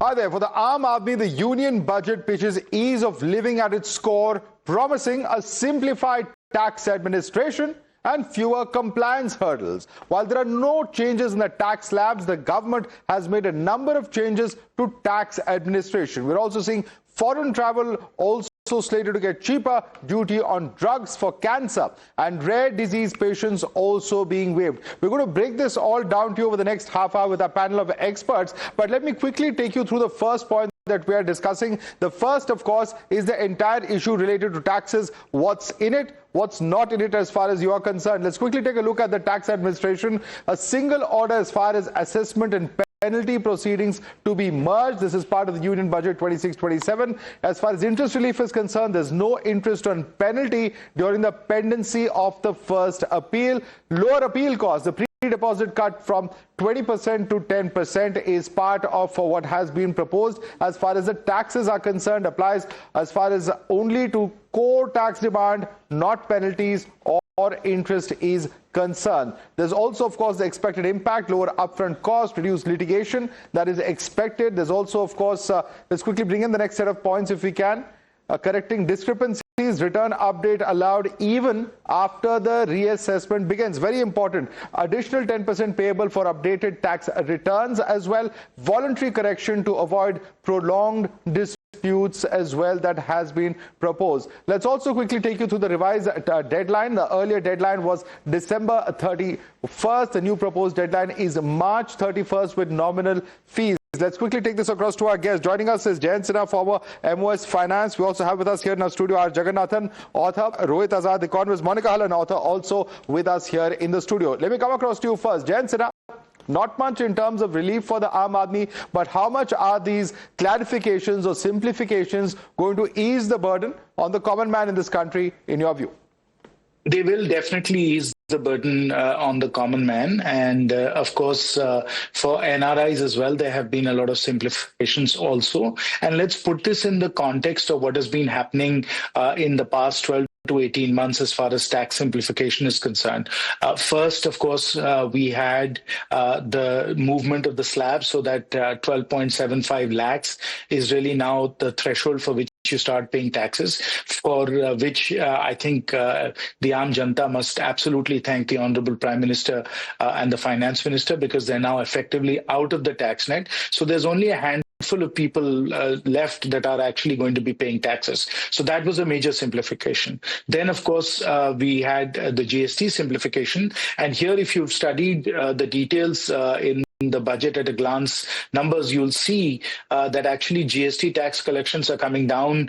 Hi there. For the Aam Aadmi, the union budget pitches ease of living at its core, promising a simplified tax administration and fewer compliance hurdles. While there are no changes in the tax slabs, the government has made a number of changes to tax administration. We're also seeing foreign travel also slated to get cheaper, duty on drugs for cancer and rare disease patients also being waived. We're going to break this all down to you over the next half hour with our panel of experts. But let me quickly take you through the first point that we are discussing. The first, of course, is the entire issue related to taxes. What's in it? What's not in it as far as you are concerned? Let's quickly take a look at the tax administration. A single order as far as assessment and penalty proceedings to be merged. This is part of the Union Budget 26-27. As far as interest relief is concerned, there's no interest on penalty during the pendency of the first appeal. Lower appeal costs, the pre-deposit cut from 20% to 10% is part of what has been proposed. As far as the taxes are concerned, applies as far as only to core tax demand, not penalties or interest is concerned. There's also, of course, the expected impact, lower upfront cost, reduced litigation that is expected. There's also, of course, let's quickly bring in the next set of points if we can. Correcting discrepancies, return update allowed even after the reassessment begins. Very important. Additional 10% payable for updated tax returns as well. Voluntary correction to avoid prolonged disputes as well that has been proposed. Let's also quickly take you through the revised deadline. The earlier deadline was December 31st. The new proposed deadline is March 31st with nominal fees. Let's quickly take this across to our guest. Joining us is Jayant Sinha, former MOS Finance. We also have with us here in our studio R. Jagannathan, author, Rohit Azad, economist, Monica Hallan, author, also with us here in the studio. Let me come across to you first. Jayant Sinha, not much in terms of relief for the Aam Aadmi, but how much are these clarifications or simplifications going to ease the burden on the common man in this country, in your view? They will definitely ease the burden on the common man. And of course, for NRIs as well, there have been a lot of simplifications also. And let's put this in the context of what has been happening in the past 12 to 18 months as far as tax simplification is concerned. First, of course, we had the movement of the slab so that 12.75 lakhs is really now the threshold for which you start paying taxes, for which I think the Aam Janta must absolutely thank the Honorable Prime Minister and the Finance Minister, because they're now effectively out of the tax net. So there's only a handful of people left that are actually going to be paying taxes. So that was a major simplification. Then, of course, we had the GST simplification. And here, if you've studied the details in the budget at a glance numbers, you'll see that actually GST tax collections are coming down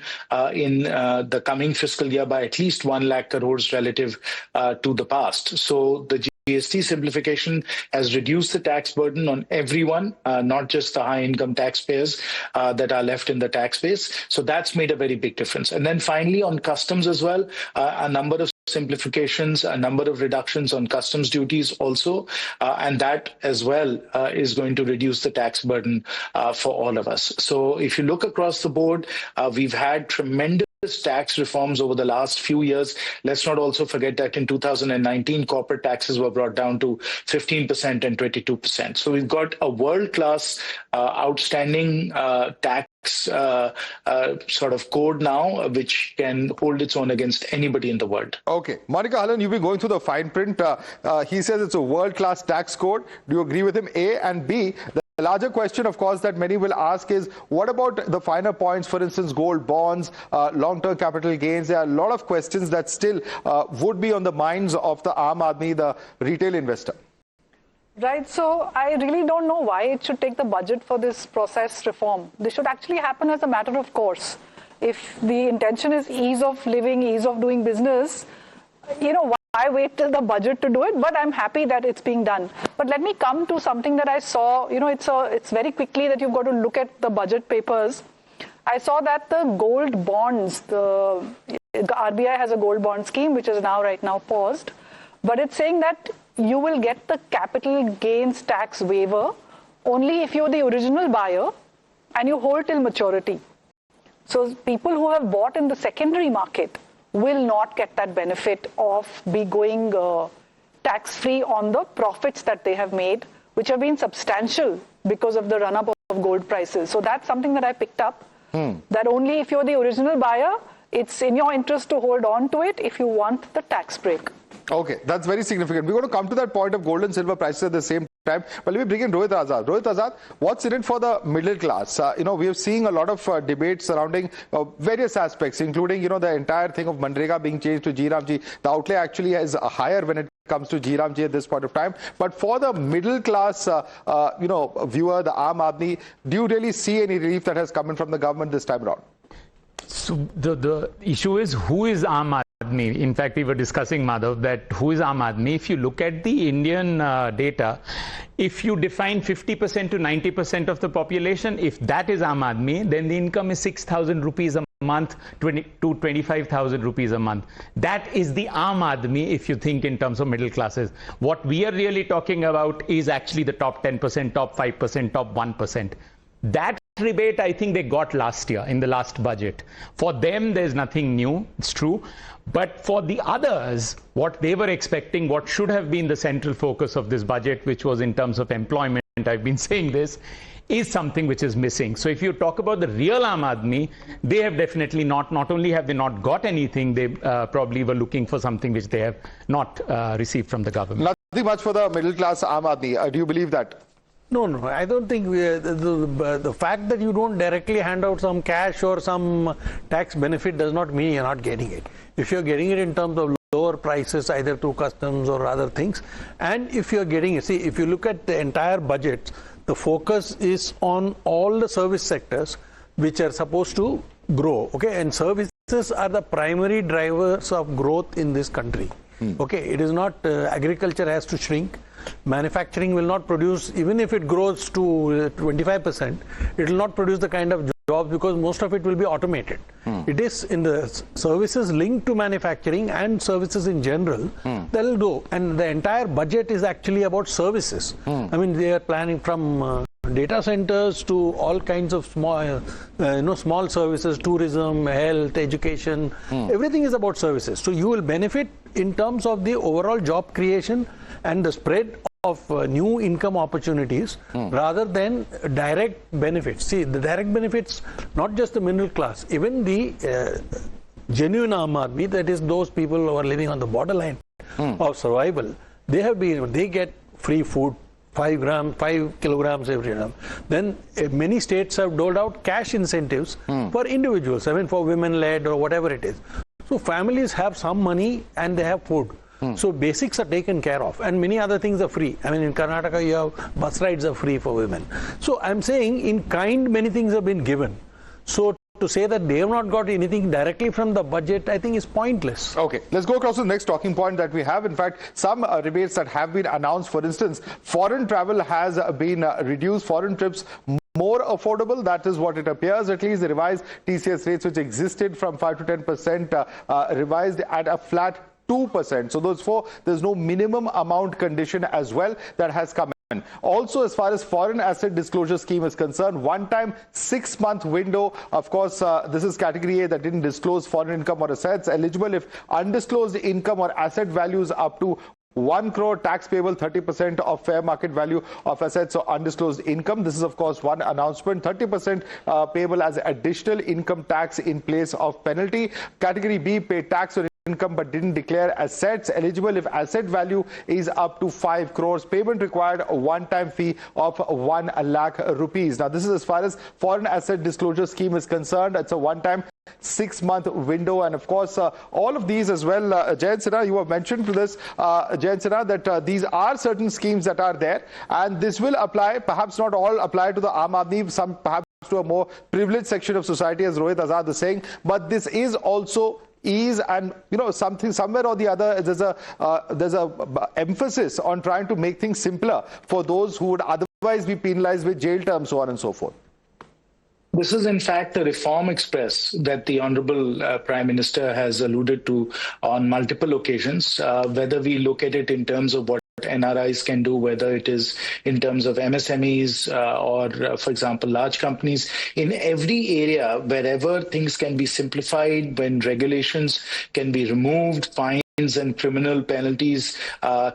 in the coming fiscal year by at least 1 lakh crores relative to the past. So the GST simplification has reduced the tax burden on everyone, not just the high-income taxpayers that are left in the tax base. So that's made a very big difference. And then finally, on customs as well, a number of simplifications, a number of reductions on customs duties also, and that as well is going to reduce the tax burden for all of us. So if you look across the board, we've had tremendous tax reforms over the last few years. Let's not also forget that in 2019, corporate taxes were brought down to 15% and 22%. So we've got a world-class, outstanding tax sort of code now, which can hold its own against anybody in the world. Okay. Monica Hallan, you've been going through the fine print. He says it's a world-class tax code. Do you agree with him? A, and B, the larger question, of course, that many will ask is, what about the finer points, for instance, gold bonds, long-term capital gains? There are a lot of questions that still would be on the minds of the Aam Aadmi, the retail investor. Right. So I really don't know why it should take the budget for this process reform. This should actually happen as a matter of course. If the intention is ease of living, ease of doing business, why wait till the budget to do it? But I'm happy that it's being done. But let me come to something that I saw. It's very quickly that you've got to look at the budget papers. I saw that the gold bonds, the RBI has a gold bond scheme, which is right now paused. But it's saying that you will get the capital gains tax waiver only if you're the original buyer and you hold till maturity. So people who have bought in the secondary market will not get that benefit of going tax-free on the profits that they have made, which have been substantial because of the run-up of gold prices. So that's something that I picked up, that only if you're the original buyer, it's in your interest to hold on to it if you want the tax break. Okay, that's very significant. We're going to come to that point of gold and silver prices at the same time. But let me bring in Rohit Azad. Rohit Azad, what's in it for the middle class? We are seeing a lot of debates surrounding various aspects, including, the entire thing of Manrega being changed to G-Ram-G. The outlay actually is higher when it comes to G-Ram-G at this point of time. But for the middle class, viewer, the Aam Aadmi, do you really see any relief that has come in from the government this time around? So the issue is, who is Aam Aadmi? In fact, we were discussing, Madhav, that who is Aam Aadmi? If you look at the Indian data, if you define 50% to 90% of the population, if that is Aam Aadmi, then the income is 6,000 rupees a month to 25,000 rupees a month. That is the Aam Aadmi if you think in terms of middle classes. What we are really talking about is actually the top 10%, top 5%, top 1%. That rebate, I think they got last year in the last budget. For them, there's nothing new, it's true. But for the others, what they were expecting, what should have been the central focus of this budget, which was in terms of employment, I've been saying this, is something which is missing. So if you talk about the real Aam Aadmi, they have definitely not only have they not got anything, they probably were looking for something which they have not received from the government. Nothing much for the middle class Aam Aadmi. Do you believe that? No, I don't think the fact that you don't directly hand out some cash or some tax benefit does not mean you're not getting it. If you're getting it in terms of lower prices, either through customs or other things, and if you're getting it, see, if you look at the entire budget, the focus is on all the service sectors which are supposed to grow, okay, and services are the primary drivers of growth in this country. Okay, it is not agriculture has to shrink. Manufacturing will not produce, even if it grows to 25%, it will not produce the kind of jobs because most of it will be automated. It is in the services linked to manufacturing and services in general, they'll do. And the entire budget is actually about services. I mean, they are planning from data centers to all kinds of small, small services, tourism, health, education, everything is about services. So you will benefit in terms of the overall job creation and the spread of new income opportunities rather than direct benefits. See, the direct benefits, not just the middle class, even the genuine Aam Aadmi, that is those people who are living on the borderline of survival, they get free food, 5 kilograms every gram. Then many states have doled out cash incentives for individuals, I mean for women-led or whatever it is. So families have some money and they have food. So basics are taken care of and many other things are free. I mean in Karnataka you have bus rides are free for women. So I'm saying in kind many things have been given. So to say that they have not got anything directly from the budget, I think is pointless. Okay, let's go across to the next talking point that we have. In fact, some rebates that have been announced. For instance, foreign travel has been reduced, foreign trips more affordable. That is what it appears. At least the revised TCS rates, which existed from 5 to 10%, revised at a flat 2%. So there's no minimum amount condition as well that has come in. Also, as far as foreign asset disclosure scheme is concerned, one-time 6-month window. Of course, this is category A that didn't disclose foreign income or assets. Eligible if undisclosed income or asset values up to 1 crore, tax payable 30% of fair market value of assets or undisclosed income. This is, of course, one announcement. 30% payable as additional income tax in place of penalty. Category B, pay tax or income but didn't declare assets. Eligible if asset value is up to 5 crores. Payment required a one-time fee of 1 lakh rupees. Now, this is as far as foreign asset disclosure scheme is concerned. It's a one-time 6-month window, and of course all of these as well. Jayant Sinha, you have mentioned to this, Jayant Sinha, that these are certain schemes that are there, and this will apply, perhaps not all apply to the Aam Aadmi, some perhaps to a more privileged section of society, as Rohit Azad is saying, but this is also ease, and something somewhere or the other there's a emphasis on trying to make things simpler for those who would otherwise be penalized with jail terms, so on and so forth. This is, in fact, the reform express that the Honorable Prime Minister has alluded to on multiple occasions, whether we look at it in terms of what NRIs can do, whether it is in terms of MSMEs or, for example, large companies. In every area, wherever things can be simplified, when regulations can be removed, fines and criminal penalties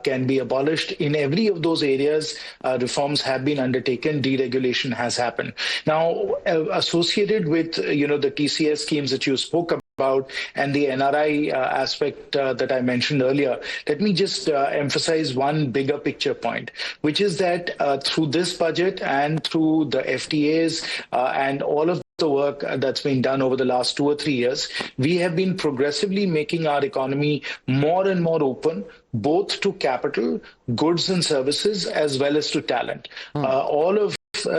can be abolished. In every of those areas, reforms have been undertaken, deregulation has happened. Now, associated with the TCS schemes that you spoke about and the NRI aspect that I mentioned earlier, let me just emphasize one bigger picture point, which is that through this budget and through the FTAs and all of the work that's been done over the last 2 or 3 years, we have been progressively making our economy more and more open, both to capital, goods and services, as well as to talent. All of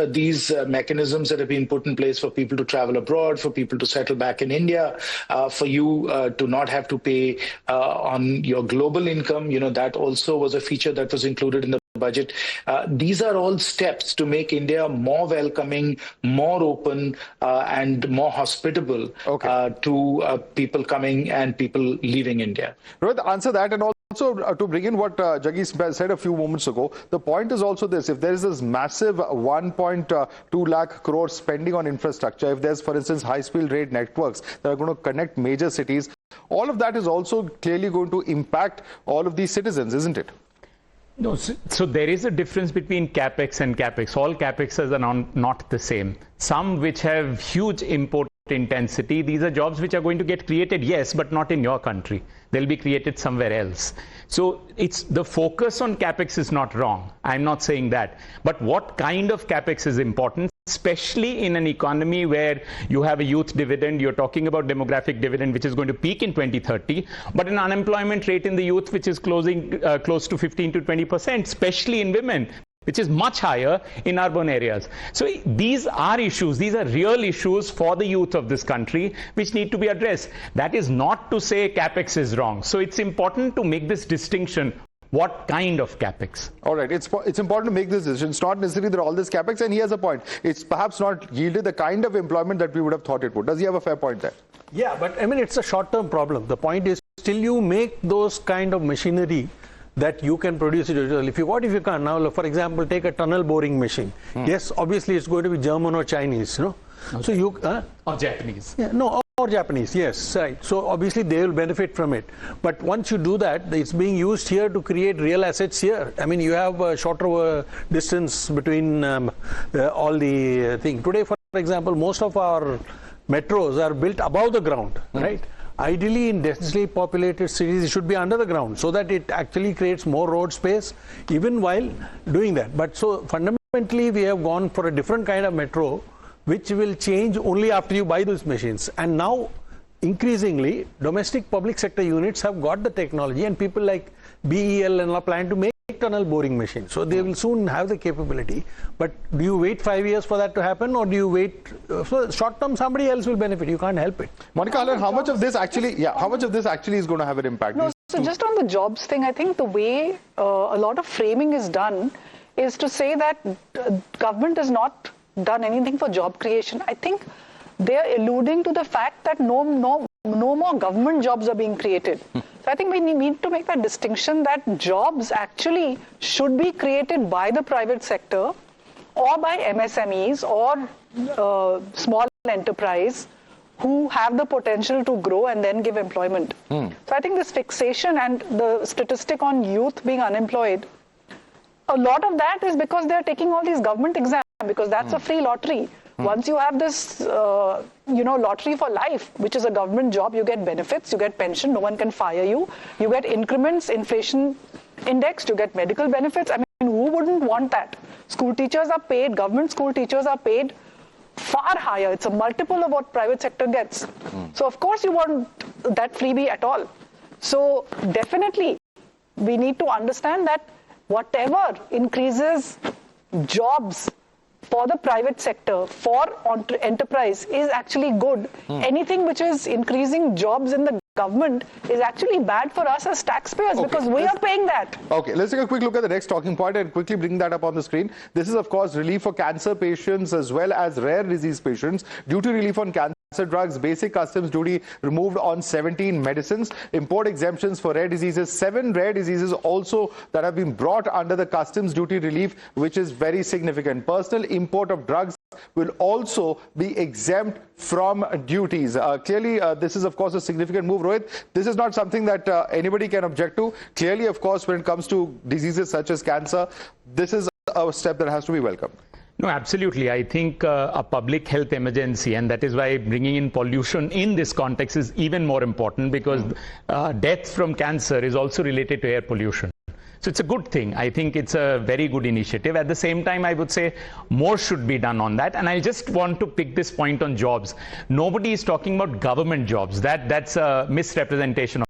these mechanisms that have been put in place for people to travel abroad, for people to settle back in India, for you to not have to pay on your global income, that also was a feature that was included in the budget. These are all steps to make India more welcoming, more open, and more hospitable to people coming and people leaving India. Rohit, answer that, and also to bring in what Jaggi said a few moments ago, the point is also this: if there is this massive 1.2 lakh crore spending on infrastructure, if there's, for instance, high-speed rail networks that are going to connect major cities, all of that is also clearly going to impact all of these citizens, isn't it? No, so there is a difference between capex and capex. All capexes are not the same. Some which have huge import intensity, these are jobs which are going to get created, yes, but not in your country. They'll be created somewhere else. So it's the focus on capex is not wrong. I'm not saying that. But what kind of capex is important, especially in an economy where you have a youth dividend, you're talking about demographic dividend, which is going to peak in 2030, but an unemployment rate in the youth, which is close to 15 to 20%, especially in women, which is much higher in urban areas. So these are issues, these are real issues for the youth of this country, which need to be addressed. That is not to say capex is wrong. So it's important to make this distinction. What kind of capex? All right, it's important to make this decision. It's not necessarily that all this capex, and he has a point. It's perhaps not yielded the kind of employment that we would have thought it would. Does he have a fair point there? Yeah, but I mean, it's a short-term problem. The point is, still you make those kind of machinery that you can produce it yourself. If you can't, now, for example, take a tunnel boring machine. Yes, obviously it's going to be German or Chinese, no? Okay. So you or Japanese. Yeah, no, or Japanese, yes, right. So obviously they will benefit from it. But once you do that, it's being used here to create real assets here. I mean, you have a shorter distance between all the things. Today, for example, most of our metros are built above the ground, right? Ideally, in densely populated cities, it should be under the ground so that it actually creates more road space, even while doing that. But so fundamentally, we have gone for a different kind of metro, which will change only after you buy those machines. And now, increasingly, domestic public sector units have got the technology, and people like BEL and all plan to make tunnel boring machines. So they will soon have the capability. But do you wait 5 years for that to happen, or do you wait? So short term, somebody else will benefit. You can't help it. Monica, how much of this actually? Yeah, how much of this actually is going to have an impact? No, so just on the jobs thing, I think the way a lot of framing is done is to say that government has not done anything for job creation. I think they are alluding to the fact that no more government jobs are being created. So I think we need to make that distinction that jobs actually should be created by the private sector or by MSMEs or small enterprise who have the potential to grow and then give employment. So I think this fixation and the statistic on youth being unemployed, a lot of that is because they're taking all these government exams, because that's a free lottery. Once you have this, lottery for life, which is a government job, you get benefits, you get pension, no one can fire you, you get increments, inflation indexed, you get medical benefits. I mean, who wouldn't want that? School teachers are paid, government school teachers are paid far higher. It's a multiple of what private sector gets. So of course you want that freebie at all. So definitely we need to understand that whatever increases jobs for the private sector, for enterprise is actually good. Anything which is increasing jobs in the government is actually bad for us as taxpayers, because we are paying that. Okay, let's take a quick look at the next talking point and quickly bring that up on the screen. This is, of course, relief for cancer patients as well as rare disease patients. Due to relief on cancer drugs, basic customs duty removed on 17 medicines, import exemptions for rare diseases, 7 rare diseases also that have been brought under the customs duty relief, which is very significant. Personal import of drugs will also be exempt from duties. Clearly, this is, of course, a significant move, Rohit. This is not something that anybody can object to. Clearly, of course, when it comes to diseases such as cancer, this is a step that has to be welcomed. No, absolutely. I think a public health emergency, and that is why bringing in pollution in this context is even more important, because death from cancer is also related to air pollution. So it's a good thing. I think it's a very good initiative. At the same time, I would say more should be done on that. And I just want to pick this point on jobs. Nobody is talking about government jobs. That's a misrepresentation.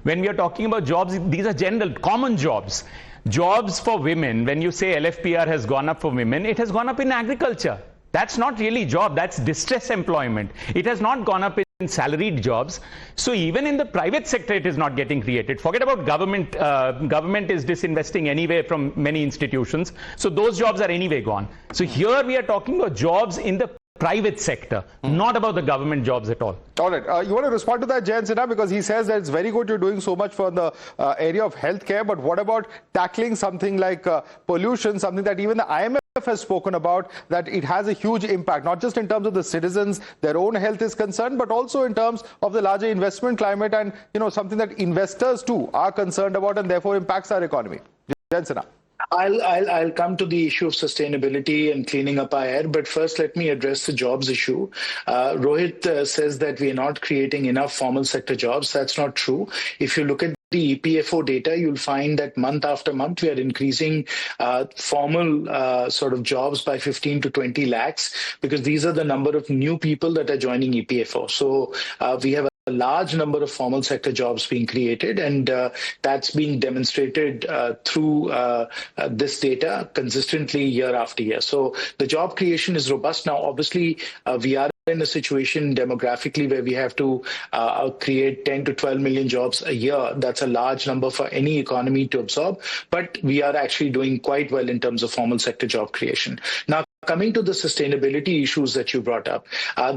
When we are talking about jobs, these are general, common jobs. Jobs for women, when you say LFPR has gone up for women, it has gone up in agriculture. That's not really job, that's distress employment. It has not gone up in salaried jobs. So even in the private sector, it is not getting created. Forget about government. Government is disinvesting anyway from many institutions. So those jobs are anyway gone. So here we are talking about jobs in the private sector, not about the government jobs at all. All right. You want to respond to that, Jayant Sinha, because he says that it's very good you're doing so much for the area of healthcare, but what about tackling something like pollution, something that even the IMF has spoken about, that it has a huge impact, not just in terms of the citizens, their own health is concerned, but also in terms of the larger investment climate and, you know, something that investors too are concerned about and therefore impacts our economy. Jayant Sinha. I'll come to the issue of sustainability and cleaning up our air, but first let me address the jobs issue. Rohit says that we are not creating enough formal sector jobs. That's not true. If you look at the EPFO data, you'll find that month after month we are increasing formal sort of jobs by 15 to 20 lakhs, because these are the number of new people that are joining EPFO. So we have a large number of formal sector jobs being created, and that's being demonstrated through this data consistently year after year. So the job creation is robust. Now, obviously, we are in a situation demographically where we have to create 10 to 12 million jobs a year. That's a large number for any economy to absorb, but we are actually doing quite well in terms of formal sector job creation. Now, coming to the sustainability issues that you brought up,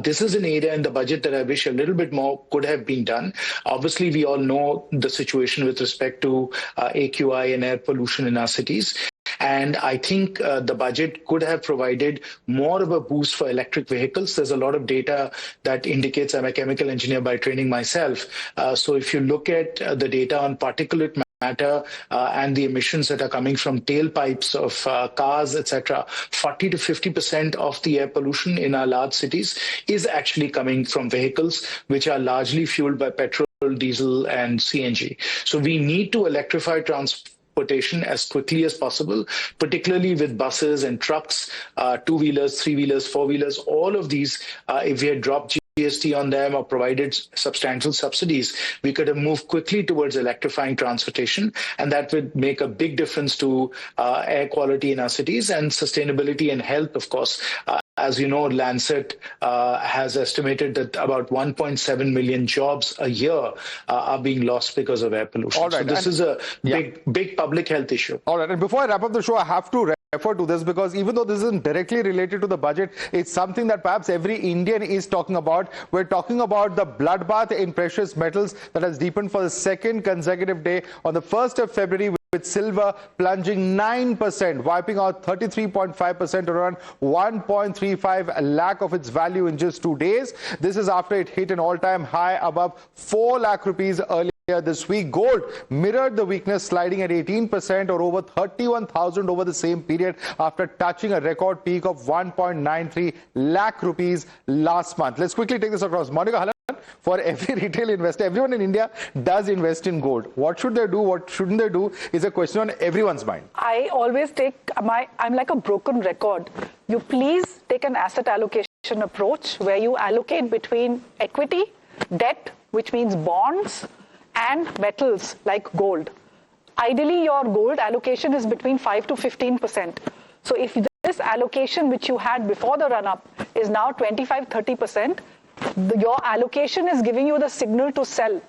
this is an area in the budget that I wish a little bit more could have been done. Obviously, we all know the situation with respect to AQI and air pollution in our cities. And I think the budget could have provided more of a boost for electric vehicles. There's a lot of data that indicates, I'm a chemical engineer by training myself. So if you look at the data on particulate matter and the emissions that are coming from tailpipes of cars, etc., 40 to 50% of the air pollution in our large cities is actually coming from vehicles which are largely fueled by petrol, diesel, and CNG. So we need to electrify transportation as quickly as possible, particularly with buses and trucks, two-wheelers, three-wheelers, four-wheelers. All of these, if we had dropped GST on them or provided substantial subsidies, we could have moved quickly towards electrifying transportation, and that would make a big difference to air quality in our cities and sustainability and health, of course. As you know, Lancet has estimated that about 1.7 million jobs a year are being lost because of air pollution. All right. So this is a big public health issue. All right. And before I wrap up the show, I have to refer to this, because even though this isn't directly related to the budget, it's something that perhaps every Indian is talking about. We're talking about the bloodbath in precious metals that has deepened for the second consecutive day on the 1st of February, with silver plunging 9%, wiping out 33.5% around 1.35 lakh of its value in just 2 days. This is after it hit an all-time high above 4 lakh rupees earlier this week. Gold mirrored the weakness, sliding at 18% or over 31,000 over the same period after touching a record peak of 1.93 lakh rupees last month. Let's quickly take this across. Monica, for every retail investor, everyone in India does invest in gold. What should they do? What shouldn't they do is a question on everyone's mind. I always I'm like a broken record. You please take an asset allocation approach where you allocate between equity, debt, which means bonds, and metals like gold. Ideally, your gold allocation is between 5 to 15%. So if this allocation which you had before the run-up is now 25-30%, your allocation is giving you the signal to sell.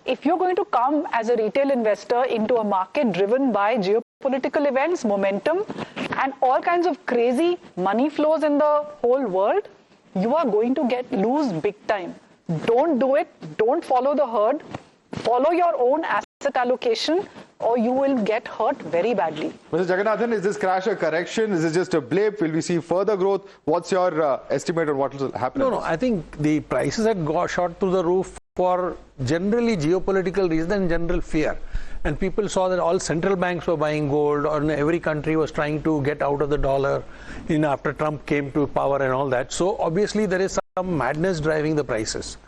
If you're going to come as a retail investor into a market driven by geopolitical events, momentum, and all kinds of crazy money flows in the whole world, you are going to lose big time. Don't do it. Don't follow the herd. Follow your own asset allocation, or you will get hurt very badly. Mr. Jagannathan, is this crash a correction? Is it just a blip? Will we see further growth? What's your estimate on what will happen? No, I think the prices had shot through the roof for generally geopolitical reasons and general fear. And people saw that all central banks were buying gold, or every country was trying to get out of the dollar after Trump came to power and all that. So obviously there is some madness driving the prices.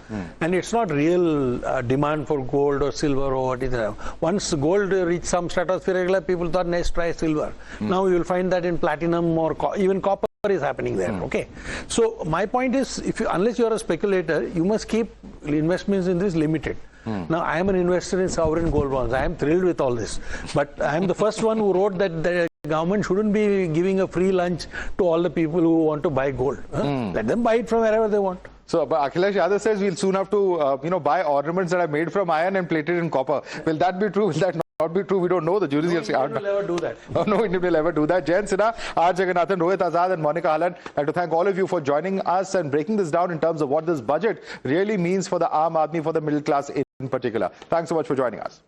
And it's not real demand for gold or silver or what is it. Once gold reached some stratospheric level, people thought, let's try silver. Now you will find that in platinum or even copper is happening there. Okay. So my point is, unless you are a speculator, you must keep investments in this limited. Now, I am an investor in sovereign gold bonds. I am thrilled with all this. But I am the first one who wrote that the government shouldn't be giving a free lunch to all the people who want to buy gold. Let them buy it from wherever they want. So, but Akhilesh Yadav says we'll soon have to, buy ornaments that are made from iron and plated in copper. Will that be true? Will that not be true? We don't know. The jury is India will never do that. No Indian will ever do that. Jayant Sinha, R. Jagannathan, Rohit Azad and Monica Hallan, I'd like to thank all of you for joining us and breaking this down in terms of what this budget really means for the Aam Aadmi, for the middle class in particular. Thanks so much for joining us.